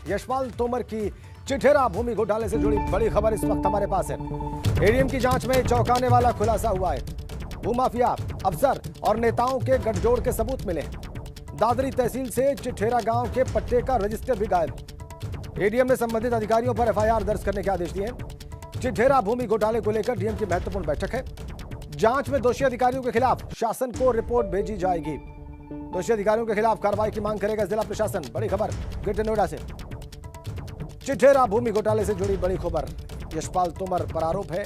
यशपाल तोमर की चिठेरा भूमि घोटाले से जुड़ी बड़ी खबर इस वक्त हमारे पास है। एडीएम की जांच में चौंकाने वाला खुलासा हुआ है। भूमाफिया अफसर और नेताओं के गठजोड़ के सबूत मिले हैं। दादरी तहसील से चिठेरा गांव के पट्टे का रजिस्टर भी गायब। एडीएम ने संबंधित अधिकारियों पर एफआईआर दर्ज करने के आदेश दिए हैं। चिठेरा भूमि घोटाले को लेकर डीएम की महत्वपूर्ण बैठक है। जांच में दोषी अधिकारियों के खिलाफ शासन को रिपोर्ट भेजी जाएगी। दोषी अधिकारियों के खिलाफ कार्रवाई की मांग करेगा जिला प्रशासन। बड़ी खबर ग्रेटर नोएडा से। चिठेरा भूमि घोटाले से जुड़ी बड़ी खबर। यशपाल तोमर पर आरोप है।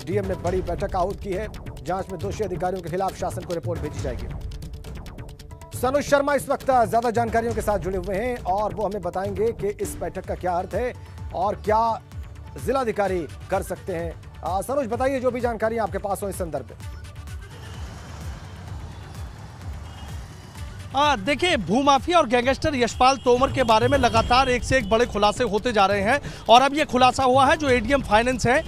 डीएम ने बड़ी बैठक आहूत की है। जांच में दोषी अधिकारियों के खिलाफ शासन को रिपोर्ट भेजी जाएगी। सनुज शर्मा इस वक्त ज्यादा जानकारियों के साथ जुड़े हुए हैं और वो हमें बताएंगे कि इस बैठक का क्या अर्थ है और क्या जिलाधिकारी कर सकते हैं। सनुज बताइए जो भी जानकारी आपके पास हो इस संदर्भ में। देखिए, भूमाफिया और गैंगस्टर यशपाल तोमर के बारे में लगातार एक से एक बड़े खुलासे होते जा रहे हैं और अब ये खुलासा हुआ है जो एडीएम फाइनेंस है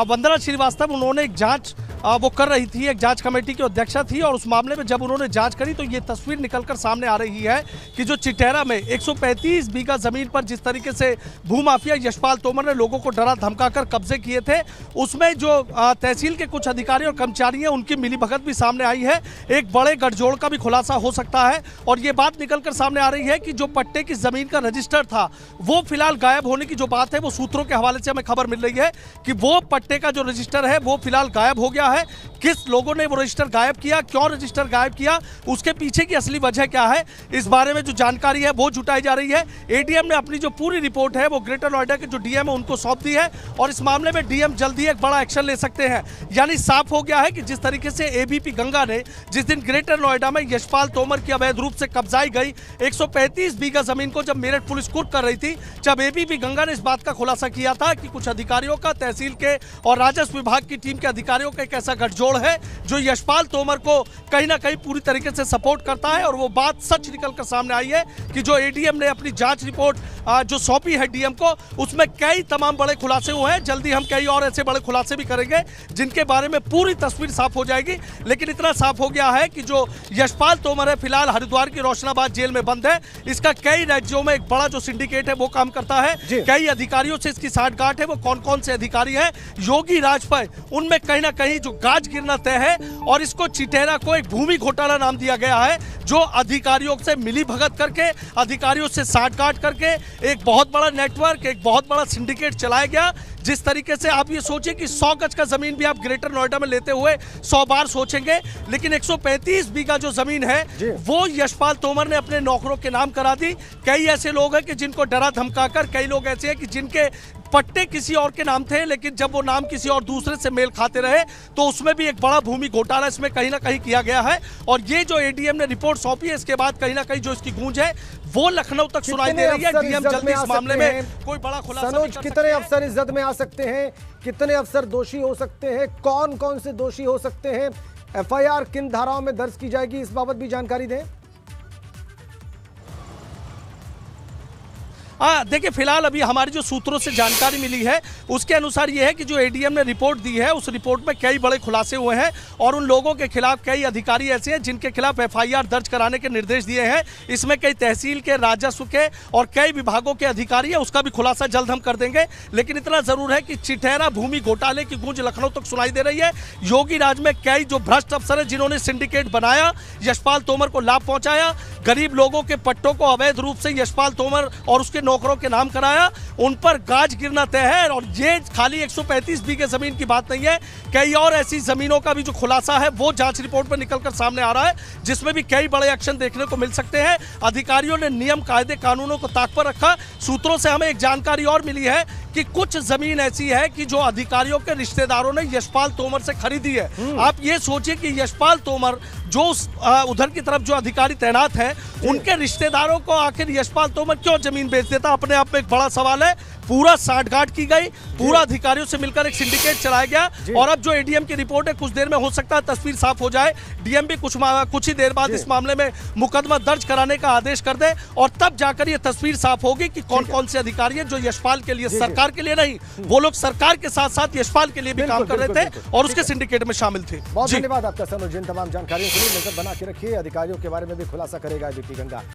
वंदना श्रीवास्तव, उन्होंने एक जांच वो कर रही थी, एक जांच कमेटी की अध्यक्षा थी और उस मामले में जब उन्होंने जांच करी तो ये तस्वीर निकलकर सामने आ रही है कि जो चिठेरा में 135 बीघा जमीन पर जिस तरीके से भूमाफिया यशपाल तोमर ने लोगों को डरा धमकाकर कब्जे किए थे, उसमें जो तहसील के कुछ अधिकारी और कर्मचारी हैं उनकी मिलीभगत भी सामने आई है। एक बड़े गठजोड़ का भी खुलासा हो सकता है और ये बात निकलकर सामने आ रही है कि जो पट्टे की जमीन का रजिस्टर था वो फिलहाल गायब होने की जो बात है वो सूत्रों के हवाले से हमें खबर मिल रही है कि वो पट्टे का जो रजिस्टर है वो फिलहाल गायब हो गया है। किस लोगों ने वो रजिस्टर गायब किया, क्यों रजिस्टर गायब किया, उसके पीछे की असली वजह क्या है, इस बारे में जो जानकारी है वो जुटाई जा रही है। एडीएम ने अपनी जो पूरी रिपोर्ट है वो ग्रेटर नोएडा के जो डीएम है उनको सौंप दी है और इस मामले में डीएम जल्दी एक बड़ा एक्शन ले सकते हैं। यानी साफ हो गया है कि जिस तरीके से एबीपी गंगा ने जिस दिन ग्रेटर नोएडा में यशपाल तोमर की अवैध रूप से कब्जाई गई 135 बीघा जमीन को जब मेरठ पुलिस कुर्क कर रही थी, जब एबीपी गंगा ने इस बात का खुलासा किया था कि कुछ अधिकारियों का तहसील के और राजस्व विभाग की टीम के अधिकारियों का एक ऐसा गठजोड़ है जो यशपाल तोमर को कहीं ना कहीं पूरी तरीके से सपोर्ट करता है और वो बात सच निकलकर सामने आई है कि जो एडीएम ने अपनी जांच रिपोर्ट जो सौंपी है डीएम को, उसमें कई तमाम बड़े खुलासे हुए हैं। जल्दी हम कई और ऐसे बड़े खुलासे भी करेंगे जिनके बारे में पूरी तस्वीर साफ हो जाएगी। लेकिन इतना साफ हो गया है कि जो यशपाल तोमर है फिलहाल हरिद्वार की रोशनाबाद जेल में बंद है। इसका कई राज्यों में एक बड़ा जो सिंडिकेट है वो काम करता है। कई अधिकारियों से इसकी साठगांठ है। वो कौन कौन से अधिकारी हैं, योगी राज पर उनमें कहीं ना कहीं जो गाज गिरना तय है और इसको चिठेरा को एक भूमि घोटाला नाम दिया गया है जो अधिकारियों से मिली भगत करके, अधिकारियों से साठगांठ करके एक बहुत बड़ा नेटवर्क, एक बहुत बड़ा सिंडिकेट चलाया गया। जिस तरीके से आप ये सोचिए कि 100 गज का जमीन भी आप ग्रेटर नोएडा में लेते हुए 100 बार सोचेंगे, लेकिन 135 बीघा जो जमीन है वो यशपाल तोमर ने अपने नौकरों के नाम करा दी। कई ऐसे लोग हैं कि जिनको डरा धमकाकर, कई लोग ऐसे हैं कि जिनके पट्टे किसी और के नाम थे लेकिन जब वो नाम किसी और दूसरे से मेल खाते रहे तो उसमें भी एक बड़ा भूमि घोटाला इसमें कहीं ना कहीं किया गया है। और ये जो एडीएम ने रिपोर्ट सौंपी है इसके बाद कहीं ना कहीं जो इसकी गूंज है वो लखनऊ तक सुनाई दे रही है। डीएम जल्दी इस मामले में कोई बड़ा खुलासा कितने अफसर इस जद में आ सकते हैं, कितने अफसर दोषी हो सकते हैं, कौन कौन से दोषी हो सकते हैं, एफआईआर किन धाराओं में दर्ज की जाएगी, इस बाबत भी जानकारी दें। देखिए, फिलहाल अभी हमारी जो सूत्रों से जानकारी मिली है उसके अनुसार ये है कि जो एडीएम ने रिपोर्ट दी है उस रिपोर्ट में कई बड़े खुलासे हुए हैं और उन लोगों के खिलाफ कई अधिकारी ऐसे हैं जिनके खिलाफ एफआईआर दर्ज कराने के निर्देश दिए हैं। इसमें कई तहसील के, राजस्व के और कई विभागों के अधिकारी हैं, उसका भी खुलासा जल्द हम कर देंगे। लेकिन इतना जरूर है कि चिठेरा भूमि घोटाले की गूंज लखनऊ तक सुनाई दे रही है। योगी राज में कई जो भ्रष्ट अफसर हैं जिन्होंने सिंडिकेट बनाया, यशपाल तोमर को लाभ पहुंचाया, गरीब लोगों के पट्टों को अवैध रूप से यशपाल तोमर और उसके नौकरों के नाम कराया, उन पर गाज गिरना तय है। और ये खाली 135 बीघे जमीन की बात नहीं है, कई और ऐसी जमीनों का भी जो खुलासा है वो जांच रिपोर्ट में निकलकर सामने आ रहा है जिसमें भी कई बड़े एक्शन देखने को मिल सकते हैं। अधिकारियों ने नियम, कायदे, कानूनों को ताक पर रखा। सूत्रों से हमें एक जानकारी और मिली है कि कुछ जमीन ऐसी है कि जो अधिकारियों के रिश्तेदारों ने यशपाल तोमर से खरीदी है। आप ये सोचिए कि यशपाल तोमर जो उधर की तरफ जो अधिकारी तैनात हैं उनके रिश्तेदारों को आखिर यशपाल तोमर क्यों जमीन बेच देता, अपने आप में एक बड़ा सवाल है। पूरा साठगांठ की गई, पूरा अधिकारियों से मिलकर एक सिंडिकेट चलाया गया और अब जो एडीएम की रिपोर्ट है कुछ देर में हो सकता है तस्वीर साफ हो जाए। डीएम भी कुछ ही देर बाद इस मामले में मुकदमा दर्ज कराने का आदेश कर दे और तब जाकर ये तस्वीर साफ होगी कि कौन कौन से अधिकारी हैं जो यशपाल के लिए, सरकार के लिए नहीं, वो लोग सरकार के साथ साथ यशपाल के लिए भी काम कर रहे थे और उसके सिंडिकेट में शामिल थे। बहुत धन्यवाद आपका सनुज, इन तमाम जानकारियों के लिए नजर बना के रखिए। अधिकारियों के बारे में भी खुलासा करेगा एबीपी गंगा।